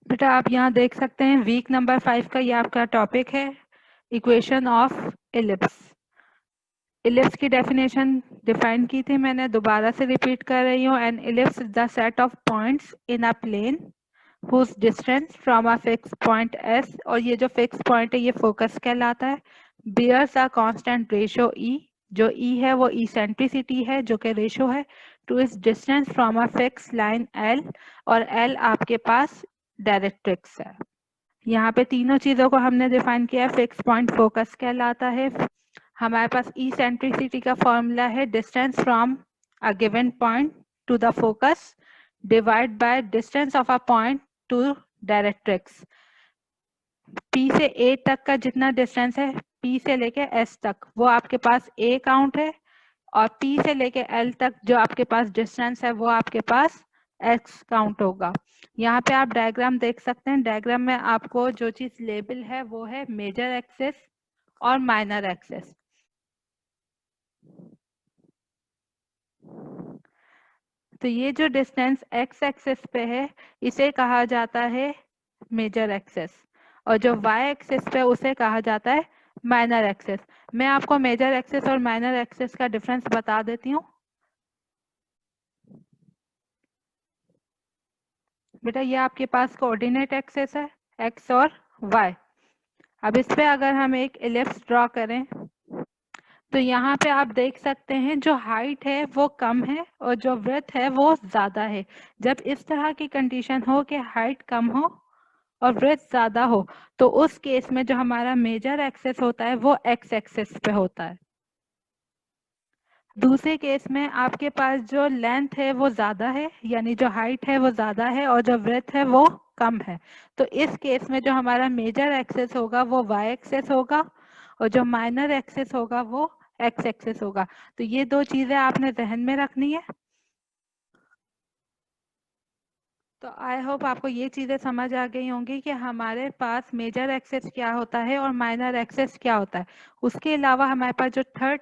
बेटा आप यहाँ देख सकते हैं वीक नंबर 5 का ये आपका टॉपिक है, इक्वेशन ऑफ इलिप्स। इलिप्स की डेफिनेशन डिफाइन की थी मैंने, दोबारा से रिपीट कर रही हूँ। An ellipse is the set of points in a plane whose distance from a fixed point s, और ये जो फिक्स पॉइंट है ये फोकस कहलाता है, bears a constant ratio e, जो e है वो इसेंट्रिसिटी है जो कि रेशो है, टू इस distance from a fix line l, और l आपके पास डायरेक्ट्रिक्स है। यहाँ पे तीनों चीजों को हमने डिफाइन किया है। फिक्स पॉइंट फोकस कहलाता है, हमारे पास इसेंट्रिसिटी का फॉर्मूला है distance from a given point two the focus divide by distance of a point two directrix. P से A तक का जितना डिस्टेंस है P से लेके S तक वो आपके पास A काउंट है, और P से लेके L तक जो आपके पास डिस्टेंस है वो आपके पास X काउंट होगा। यहाँ पे आप डायग्राम देख सकते हैं, डायग्राम में आपको जो चीज लेबल है वो है मेजर एक्सिस और माइनर एक्सिस। तो ये जो डिस्टेंस X एक्सिस पे है इसे कहा जाता है मेजर एक्सिस, और जो Y एक्सिस पे उसे कहा जाता है माइनर एक्सिस। मैं आपको मेजर एक्सिस और माइनर एक्सिस का डिफरेंस बता देती हूँ। बेटा ये आपके पास कोऑर्डिनेट एक्सिस है x और y। अब इस पे अगर हम एक इलिप्स ड्रॉ करें तो यहाँ पे आप देख सकते हैं जो हाइट है वो कम है और जो ब्रेथ है वो ज्यादा है। जब इस तरह की कंडीशन हो कि हाइट कम हो और ब्रेथ ज्यादा हो तो उस केस में जो हमारा मेजर एक्सिस होता है वो एक्स एक्सिस पे होता है। दूसरे केस में आपके पास जो लेंथ है वो ज्यादा है, यानी जो हाइट है वो ज्यादा है और जो ब्रेथ है वो कम है। तो इस केस में जो हमारा मेजर एक्सेस होगा वो वाई एक्सेस होगा और जो माइनर एक्सेस होगा वो एक्स एक्सेस होगा। तो ये दो चीजें आपने ध्यान में रखनी है। तो आई होप आपको ये चीजें समझ आ गई होंगी कि हमारे पास मेजर एक्सेस क्या होता है और माइनर एक्सेस क्या होता है। उसके अलावा हमारे पास जो थर्ड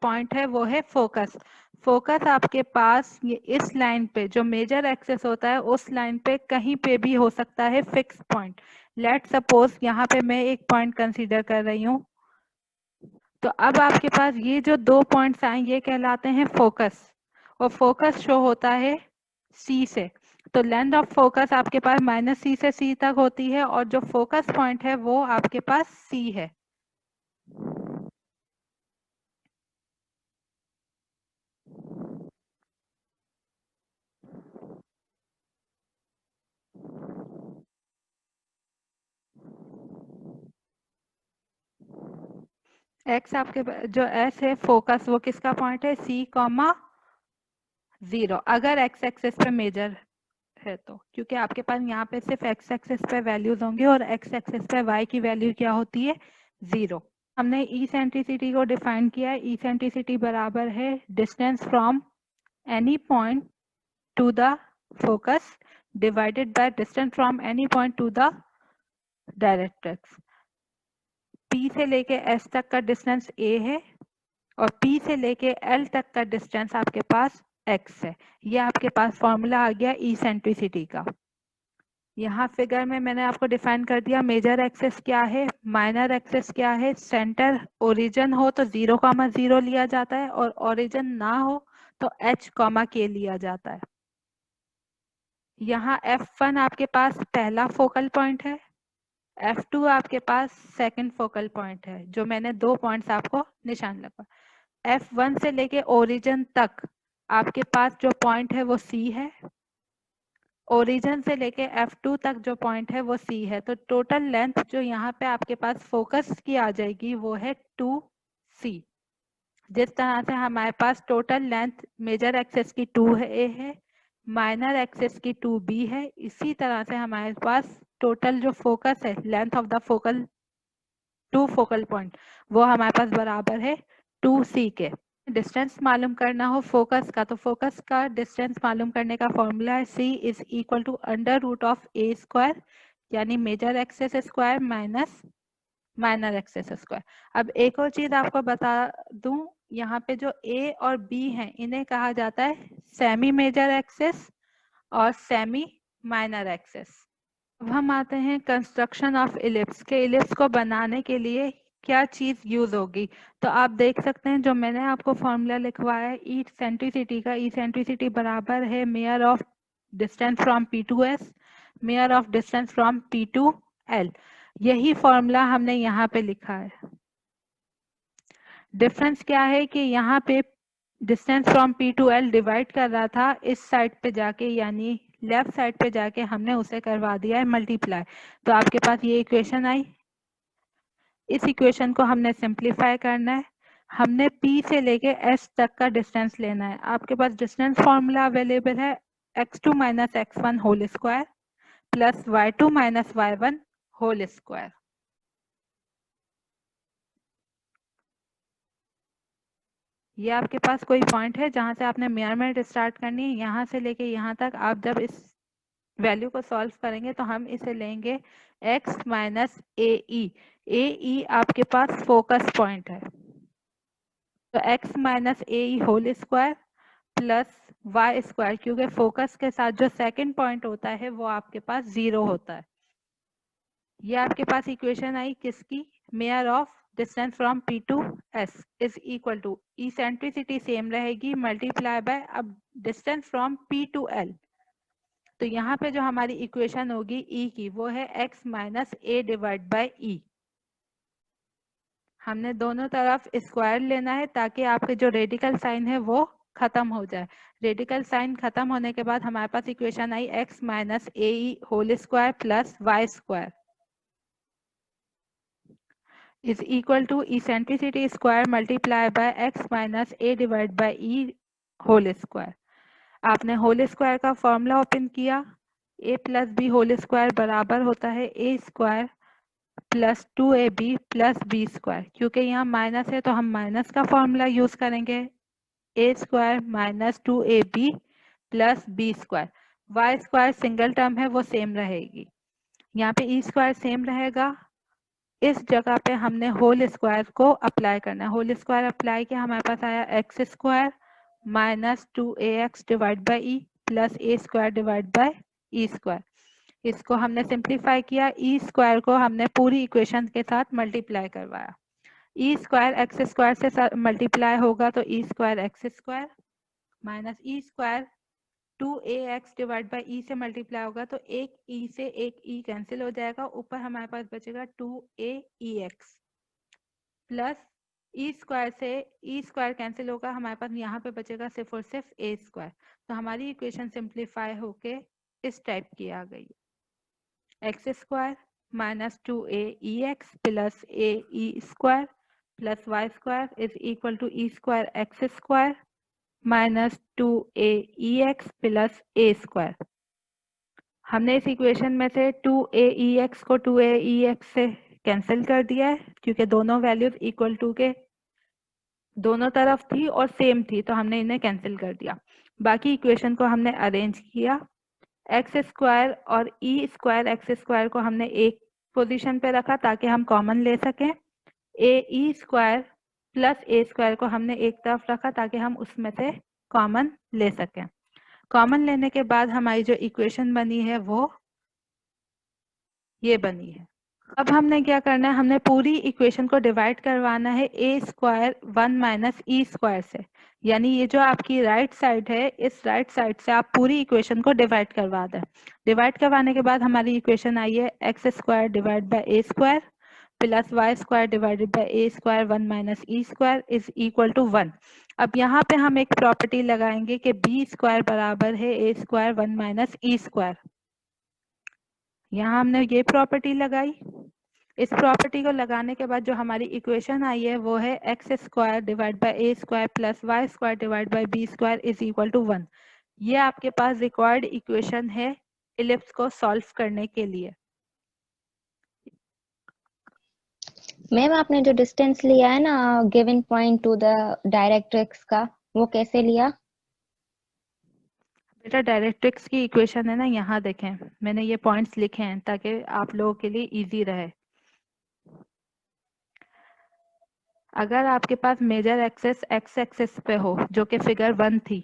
पॉइंट है वो है फोकस। फोकस आपके पास ये इस लाइन पे जो मेजर एक्सेस होता है उस लाइन पे कहीं पे भी हो सकता है फिक्स पॉइंट। लेट सपोज यहाँ पे मैं एक पॉइंट कंसीडर कर रही हूँ, तो अब आपके पास ये जो दो पॉइंट्स आए ये कहलाते हैं फोकस, और फोकस शो होता है सी से। तो लेंथ ऑफ फोकस आपके पास माइनस सी से सी तक होती है और जो फोकस पॉइंट है वो आपके पास सी है। एक्स आपके जो एस है फोकस वो किसका पॉइंट है सी कॉमा 0, अगर एक्स एक्सिस पे मेजर है तो, क्योंकि आपके पास यहाँ पे सिर्फ एक्स एक्सिस पे वैल्यूज होंगे और एक्स एक्सिस पे वाई की वैल्यू क्या होती है 0। हमने इसेंट्रिसिटी को डिफाइन किया है, इसेंट्रिसिटी बराबर है distance from any point two the focus divided by distance from any point two the directrix. P से लेके S तक का डिस्टेंस A है और P से लेके L तक का डिस्टेंस आपके पास X है। ये आपके पास फॉर्मूला आ गया इसेंट्रिसिटी का। यहाँ फिगर में मैंने आपको डिफाइन कर दिया मेजर एक्सेस क्या है, माइनर एक्सेस क्या है। सेंटर ओरिजिन हो तो 0,0 लिया जाता है और ओरिजिन ना हो तो H,K लिया जाता है। यहाँ F1 आपके पास पहला फोकल पॉइंट है, F2 आपके पास सेकंड फोकल पॉइंट है, जो मैंने दो पॉइंट्स आपको निशान लगा। F1 से लेके ओरिजिन तक आपके पास जो पॉइंट है वो C है, ओरिजिन से लेके F2 तक जो पॉइंट है वो C है। तो टोटल लेंथ जो यहाँ पे आपके पास फोकस की आ जाएगी वो है 2C। जिस तरह से हमारे पास टोटल लेंथ मेजर एक्सेस की 2A है, माइनर एक्सेस की 2B है, इसी तरह से हमारे पास टोटल जो फोकस है length of the focal to focal point वो हमारे पास बराबर है 2C के। डिस्टेंस मालूम करना हो फोकस का तो फोकस का डिस्टेंस मालूम करने का फॉर्मूला है C is equal to under root of A square, यानी major axis square minus minor axis square. अब एक और चीज आपको बता दूं, यहाँ पे जो A और B हैं इन्हें कहा जाता है सेमी मेजर एक्सेस और सेमी माइनर एक्सेस। अब हम आते हैं कंस्ट्रक्शन ऑफ इलिप्स के। इलिप्स को बनाने के लिए क्या चीज यूज होगी। तो आप देख सकते हैं जो मैंने आपको फॉर्मूला लिखवाया है ई सेंट्रिसिटी का। ई सेंट्रिसिटी बराबर है measure of distance from P to S, measure of distance from P to L. यही फॉर्मूला हमने यहाँ पे लिखा है। डिफरेंस क्या है कि यहाँ पे distance from P to L divide कर रहा था, इस साइड पे जाके यानी लेफ्ट साइड पे जाके हमने उसे करवा दिया है मल्टीप्लाई। तो आपके पास ये इक्वेशन आई। इस इक्वेशन को हमने सिंप्लीफाई करना है। हमने P से लेके S तक का डिस्टेंस लेना है। आपके पास डिस्टेंस फॉर्मूला अवेलेबल है x2 minus x1 whole square plus y2 minus y1 whole square. ये आपके पास कोई पॉइंट है जहां से आपने मेजरमेंट स्टार्ट करनी है। यहाँ से लेके यहाँ तक आप जब इस वैल्यू को सॉल्व करेंगे तो हम इसे लेंगे x माइनस ए ई आपके पास फोकस पॉइंट है। तो x minus a e whole square plus Y square, क्योंकि फोकस के साथ जो सेकंड पॉइंट होता है वो आपके पास 0 होता है। ये आपके पास इक्वेशन आई किसकी, measure of distance from P to S is equal to eccentricity same रहेगी मल्टीप्लाई बाय अब distance from P to L। तो यहाँ पे जो हमारी इक्वेशन होगी E की वो है x minus a divide by e. हमने दोनों तरफ स्क्वायर लेना है ताकि आपके जो रेडिकल साइन है वो खत्म हो जाए। रेडिकल साइन खत्म होने के बाद हमारे पास इक्वेशन आई x minus a e whole square plus Y square is equal to eccentricity square multiply by x minus a divide by e whole square. आपने होल स्क्वायर का फॉर्मूला ओपन किया, a plus b whole square बराबर होता है a square plus 2ab plus b square. क्योंकि यहाँ minus है तो हम माइनस का फॉर्मूला यूज करेंगे, a square minus 2ab plus b square. Y square single term है वो सेम रहेगी। यहाँ पे ई स्क्वायर सेम रहेगा। इस जगह पे हमने होल स्क्वायर को अप्लाई करना है। होल स्क्वायर अप्लाई किया, हमारे पास आया x square minus 2ax divide by E plus A square divide by E square. इसको हमने सिंप्लीफाई किया, ई स्क्वायर को हमने पूरी इक्वेशन के साथ मल्टीप्लाई करवाया। ई स्क्वायर एक्स स्क्वायर से मल्टीप्लाई होगा तो e square x square minus E square 2ax divide by e से मल्टीप्लाई होगा तो एक ई से एक ई कैंसिल हो जाएगा, ऊपर हमारे पास बचेगा 2aex प्लस ई स्क्वायर से ई स्क्वायर कैंसिल होगा, हमारे पास यहाँ पे बचेगा सिर्फ और सिर्फ ए स्क्वायर। तो हमारी इक्वेशन सिंप्लीफाई होके इस टाइप की आ गई, X square minus 2aex plus A E square plus Y square is equal to E square x square minus 2aex plus A square. हमने इस इक्वेशन में से 2aex को 2aex से कैंसिल कर दिया है क्योंकि दोनों वैल्यूज इक्वल टू के दोनों तरफ थी और सेम थी, तो हमने इन्हें कैंसिल कर दिया। बाकी इक्वेशन को हमने अरेंज किया, एक्स स्क्वायर और ई स्क्वायर एक्स स्क्वायर को हमने एक पोजीशन पे रखा ताकि हम कॉमन ले सकें। ए E square plus A square को हमने एक तरफ रखा ताकि हम उसमें से कॉमन ले सकें। कॉमन लेने के बाद हमारी जो इक्वेशन बनी है वो ये बनी है। अब हमने क्या करना है, हमने पूरी इक्वेशन को डिवाइड करवाना है ए स्क्वायर 1 माइनस ई स्क्वायर से। यानी ये जो आपकी राइट साइड है, इस राइट साइड से आप पूरी इक्वेशन को डिवाइड करवा दें। डिवाइड करवाने के बाद हमारी इक्वेशन आई है X square divide by A square plus Y square divided by A square 1 minus E square is equal to 1। अब यहाँ पे हम एक प्रॉपर्टी लगाएंगे कि बी स्क्वायर बराबर है ए स्क्वायर 1 माइनस ई स्क्वायर। यहाँ हमने ये प्रॉपर्टी लगाई। इस प्रॉपर्टी को लगाने के बाद जो हमारी इक्वेशन आई है वो है X square divide by A square plus Y square divide by B square is equal to 1। ये आपके पास रिक्वायर्ड इक्वेशन है इलिप्स को सॉल्व करने के लिए। मैम आपने जो डिस्टेंस लिया है ना given point two the directrix का, वो कैसे लिया? बेटा डायरेक्ट्रिक्स की इक्वेशन है ना, यहाँ देखें मैंने ये पॉइंट्स लिखे हैं ताकि आप लोगों के लिए इजी रहे। अगर आपके पास मेजर एक्सेस एक्स एक्सेस पे हो जो कि फिगर 1 थी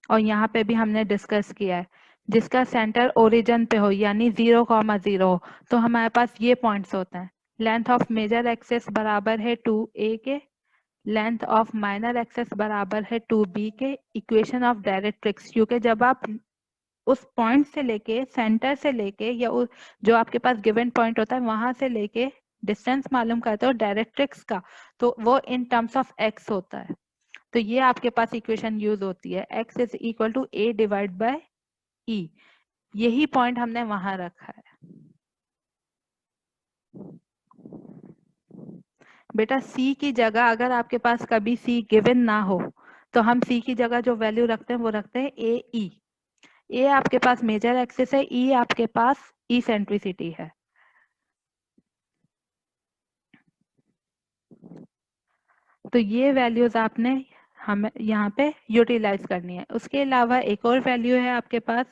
और यहाँ पे भी हमने डिस्कस किया है, जिसका सेंटर ओरिजिन पे हो यानी 0,0 हो, तो हमारे पास ये पॉइंट्स होते हैं। लेंथ ऑफ मेजर एक्सेस बराबर है 2a के, लेंथ ऑफ माइनर एक्सेस बराबर है 2b के। इक्वेशन ऑफ डायरेक्ट्रिक्स, क्योंकि जब आप उस पॉइंट से लेके, सेंटर से लेके, या जो आपके पास गिवन पॉइंट होता है वहां से लेके डिस्टेंस मालूम करते हो डायरेक्ट्रिक्स का, तो वो इन टर्म्स ऑफ एक्स होता है। तो ये आपके पास इक्वेशन यूज होती है, x is equal to a divide by e. यही पॉइंट हमने वहां रखा है। बेटा c की जगह अगर आपके पास कभी c गिवन ना हो, तो हम c की जगह जो वैल्यू रखते हैं वो रखते हैं ए ई। ए आपके पास मेजर एक्सिस है, ई आपके पास इसेंट्रिसिटी है। तो ये वैल्यूज आपने हमें यहाँ पे यूटिलाइज करनी है। उसके अलावा एक और वैल्यू है आपके पास,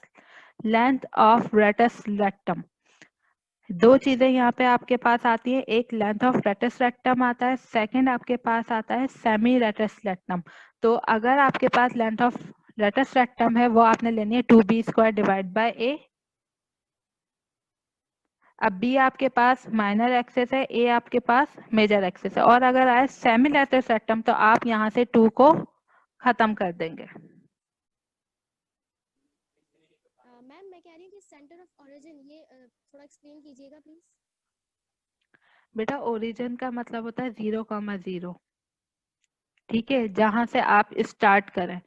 लेंथ ऑफ रेटस रेक्टम। दो चीजें यहाँ पे आपके पास आती है, एक लेंथ ऑफ रेटस रेक्टम आता है, सेकंड आपके पास आता है सेमी रेटस रेक्टम। तो अगर आपके पास लेंथ ऑफ रेटस रेक्टम है वो आपने लेनी है 2b² डिवाइड बाय a। अब b आपके पास माइनर एक्सेस है, a आपके पास मेजर एक्सेस है, और अगर आए सेमी रेटस रेक्टम तो आप यहाँ से 2 को खत्म कर देंगे। मैम मैं कह रही हूँ कि सेंटर ऑफ ओरिजिन ये थोड़ा एक्सप्लेन कीजिएगा प्लीज। बेटा ओरिजिन का मतलब होता है 0,0, ठीक है, जहां से आप स्टार्ट करें।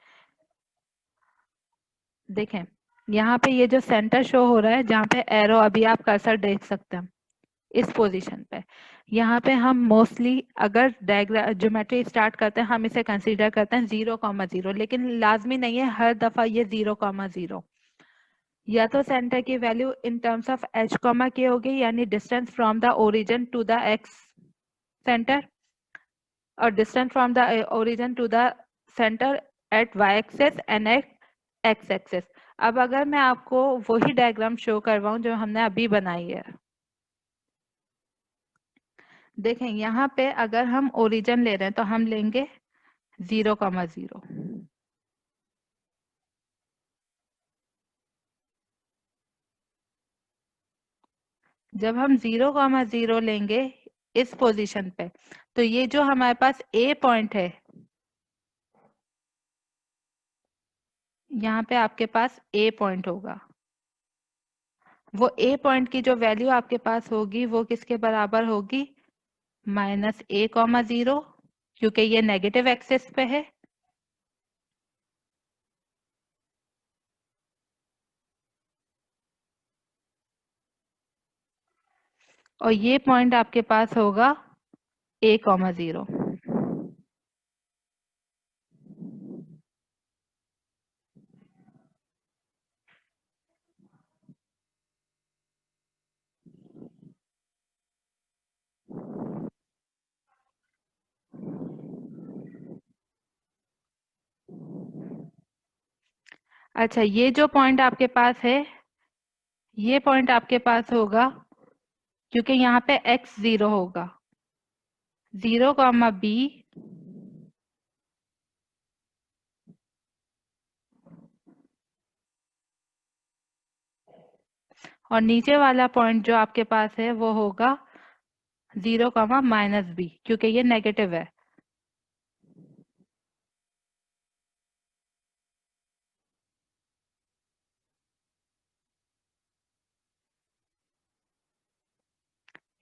देखें यहाँ पे ये जो सेंटर शो हो रहा है, जहाँ पे एरो अभी आप कर्सर देख सकते हैं इस पोजीशन पे, यहाँ पे हम मोस्टली अगर डायग्राम ज्योमेट्री स्टार्ट करते हैं हम इसे कंसीडर करते हैं 0,0, लेकिन लाजमी नहीं है हर दफा ये 0,0। या तो सेंटर की value in terms of h, k होगी, यानी distance from the origin to the x centre, और distance from the origin to the centre at y axis and at x axis. अब अगर मैं आपको वही डायग्राम शो करवाऊं जो हमने अभी बनाई है, देखें यहाँ पे अगर हम ओरिजिन ले रहे हैं तो हम लेंगे 0,0। जब हम 0,0 लेंगे इस पोजीशन पे, तो ये जो हमारे पास ए पॉइंट है, यहाँ पे आपके पास ए पॉइंट होगा। वो ए पॉइंट की जो वैल्यू आपके पास होगी वो किसके बराबर होगी, -a,0, क्योंकि ये नेगेटिव एक्सेस पे है, और ये पॉइंट आपके पास होगा a,0। अच्छा, ये जो पॉइंट आपके पास है, ये पॉइंट आपके पास होगा क्योंकि यहाँ पे x 0 होगा, 0,b, और नीचे वाला पॉइंट जो आपके पास है वो होगा 0,-b, क्योंकि ये नेगेटिव है।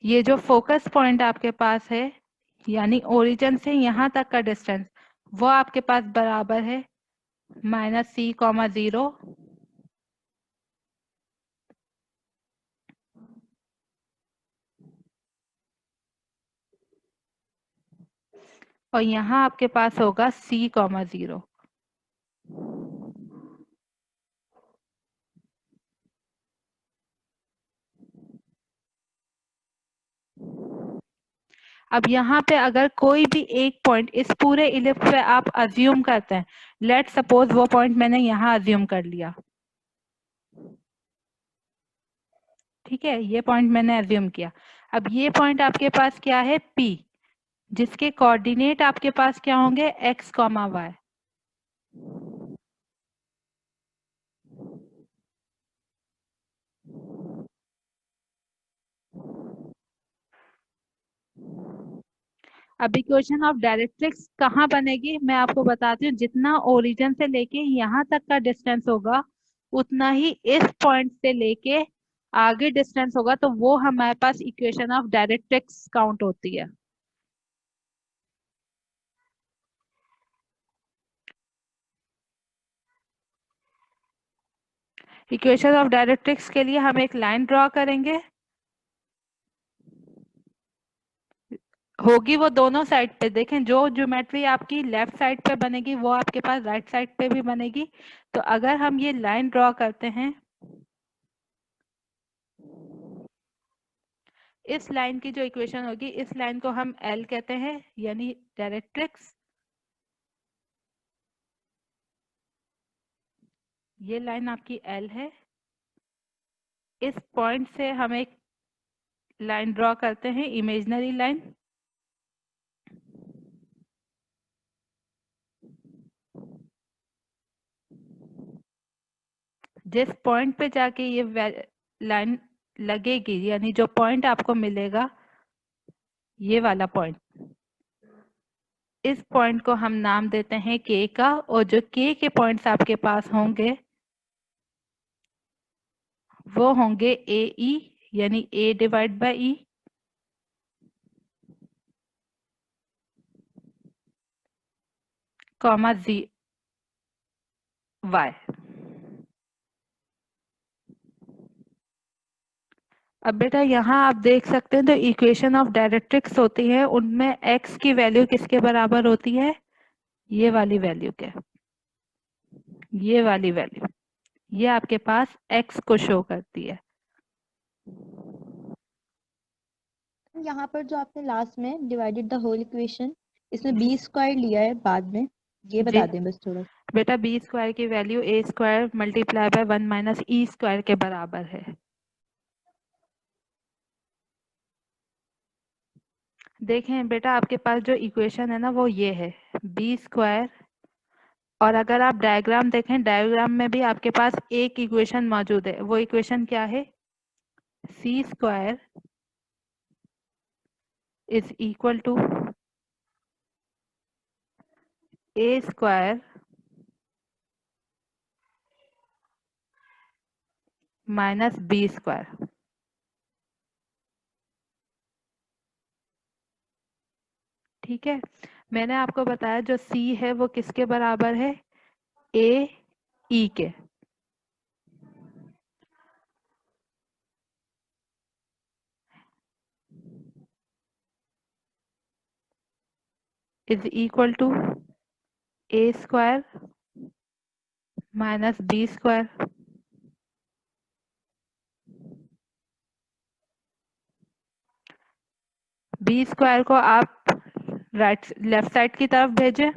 ये जो फोकस पॉइंट आपके पास है, यानी ओरिजिन से यहाँ तक का डिस्टेंस, वो आपके पास बराबर है -c,0, और यहाँ आपके पास होगा c,0। अब यहाँ पे अगर कोई भी एक पॉइंट इस पूरे इलिप्स पे आप अज्यूम करते हैं, लेट सपोज वो पॉइंट मैंने यहाँ अज्यूम कर लिया, ठीक है, ये पॉइंट मैंने अज्यूम किया। अब ये पॉइंट आपके पास क्या है, P, जिसके कोऑर्डिनेट आपके पास क्या होंगे, x, y। अब इक्वेशन ऑफ डायरेक्ट्रिक्स कहाँ बनेगी मैं आपको बताती हूँ। जितना ओरिजिन से लेके यहाँ तक का डिस्टेंस होगा उतना ही इस पॉइंट से लेके आगे डिस्टेंस होगा, तो वो हमारे पास इक्वेशन ऑफ डायरेक्ट्रिक्स काउंट होती है। इक्वेशन ऑफ डायरेक्ट्रिक्स के लिए हम एक लाइन ड्रॉ करेंगे, होगी वो दोनों साइड पे। देखें, जो ज्योमेट्री आपकी लेफ्ट साइड पे बनेगी वो आपके पास राइट साइड पे भी बनेगी। तो अगर हम ये लाइन ड्रॉ करते हैं, इस लाइन की जो इक्वेशन होगी, इस लाइन को हम एल कहते हैं, यानी डायरेक्ट्रिक्स। ये लाइन आपकी एल है। इस पॉइंट से हम एक लाइन ड्रॉ करते हैं, इमेजिनरी लाइन। जिस पॉइंट पे जाके ये लाइन लगेगी, यानी जो पॉइंट आपको मिलेगा, ये वाला पॉइंट, इस पॉइंट को हम नाम देते हैं के का। और जो के पॉइंट्स आपके पास होंगे वो होंगे ए ई, यानी a divide by e, comma g y. अब बेटा यहाँ आप देख सकते हैं, तो इक्वेशन ऑफ डायरेक्ट्रिक्स होती है, उनमें x की वैल्यू किसके बराबर होती है? ये वाली वैल्यू के, ये वाली वैल्यू, ये आपके पास x को शो करती है। यहाँ पर जो आपने लास्ट में डिवाइडेड द होल इक्वेशन, इसमें बी स्क्वायर लिया है बाद में, ये बता दें बस थोड़ा। बेटा बी स्क्वायर की वैल्यू ए square multiply bye 1 minus E square के बराबर है। देखें बेटा, आपके पास जो इक्वेशन है ना वो ये है बी स्क्वायर, और अगर आप डायग्राम देखें, डायग्राम में भी आपके पास एक इक्वेशन मौजूद है। वो इक्वेशन क्या है? C square is equal to A square minus B square. ठीक है, मैंने आपको बताया जो सी है वो किसके बराबर है? ए ई के। Is equal to A square minus B square. B square को आप लेफ्ट साइड की तरफ भेजें,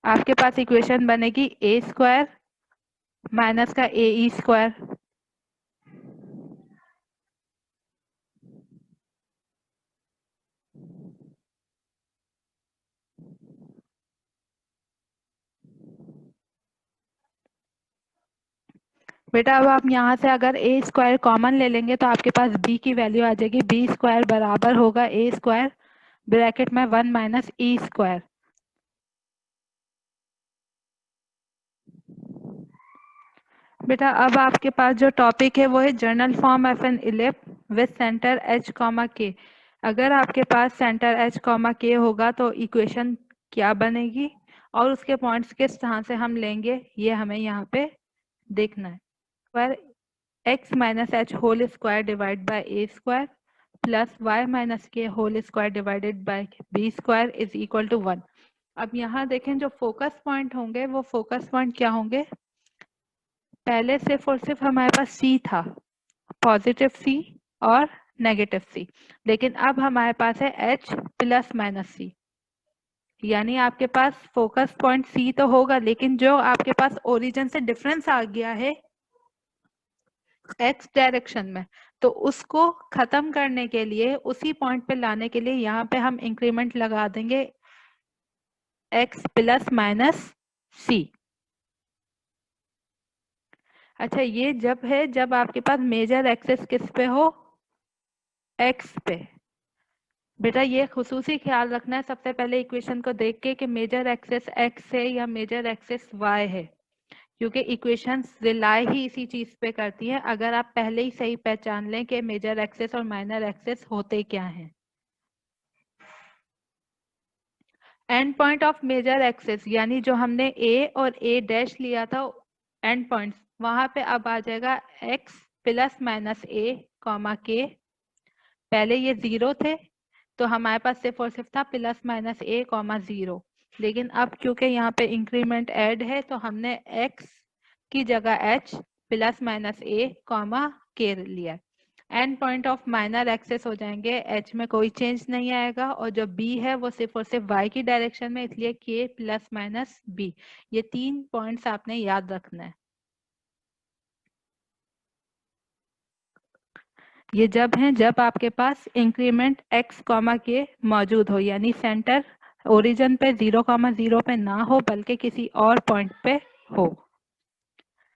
आपके पास इक्वेशन बनेगी ए स्क्वायर माइनस का ए ई स्क्वायर। बेटा अब आप यहाँ से अगर ए स्क्वायर कॉमन ले लेंगे तो आपके पास बी की वैल्यू आ जाएगी। बी स्क्वायर बराबर होगा ए स्क्वायर ब्रैकेट में 1 माइनस ई स्क्वायर। बेटा अब आपके पास जो टॉपिक है वो है general form of N ellipse with centre H comma के। अगर आपके पास सेंटर एच कॉमा के होगा तो इक्वेशन क्या बनेगी और उसके पॉइंट्स किस तरह से हम लेंगे, ये हमें यहाँ पे देखना है। Square x minus h whole square divide by a square plus y minus k whole square divided by b square is equal to 1। अब यहाँ देखें, जो फोकस पॉइंट होंगे वो फोकस पॉइंट क्या होंगे? पहले सिर्फ और सिर्फ हमारे पास सी था, पॉजिटिव सी और नेगेटिव सी, लेकिन अब हमारे पास है एच प्लस माइनस सी, यानी आपके पास फोकस पॉइंट सी तो होगा, लेकिन जो आपके पास ओरिजिन से डिफरेंस आ गया है एक्स डायरेक्शन में, तो उसको खत्म करने के लिए, उसी पॉइंट पे लाने के लिए यहाँ पे हम इंक्रीमेंट लगा देंगे एक्स प्लस माइनस सी। अच्छा, ये जब है जब आपके पास मेजर एक्सेस किस पे हो, एक्स पे। बेटा ये खुसूसी ख्याल रखना है सबसे पहले इक्वेशन को देख के कि मेजर एक्सेस एक्स है या मेजर एक्सेस वाई है, क्योंकि इक्वेशंस रिलाई ही इसी चीज पे करती है। अगर आप पहले ही सही पहचान लें कि मेजर एक्सेस और माइनर एक्सेस होते क्या हैं। End point of major axis यानी जो हमने ए और ए डैश लिया था एंड पॉइंट्स, वहां पे अब आ जाएगा x plus minus a comma के। पहले ये 0 थे तो हमारे पास सिर्फ और सिर्फ था प्लस माइनस ए कॉमा 0, लेकिन अब क्योंकि यहाँ पे इंक्रीमेंट ऐड है तो हमने एक्स की जगह h plus minus a comma के लिया। End point of minor axis हो जाएंगे, एच में कोई चेंज नहीं आएगा, और जो बी है वो सिर्फ और सिर्फ वाई की डायरेक्शन में, इसलिए के प्लस माइनस बी। ये 3 पॉइंट्स आपने याद रखना है। ये जब हैं जब आपके पास इंक्रीमेंट x कॉमा के मौजूद हो, यानी सेंटर ओरिजिन पे 0,0 पे ना हो बल्कि किसी और पॉइंट पे हो।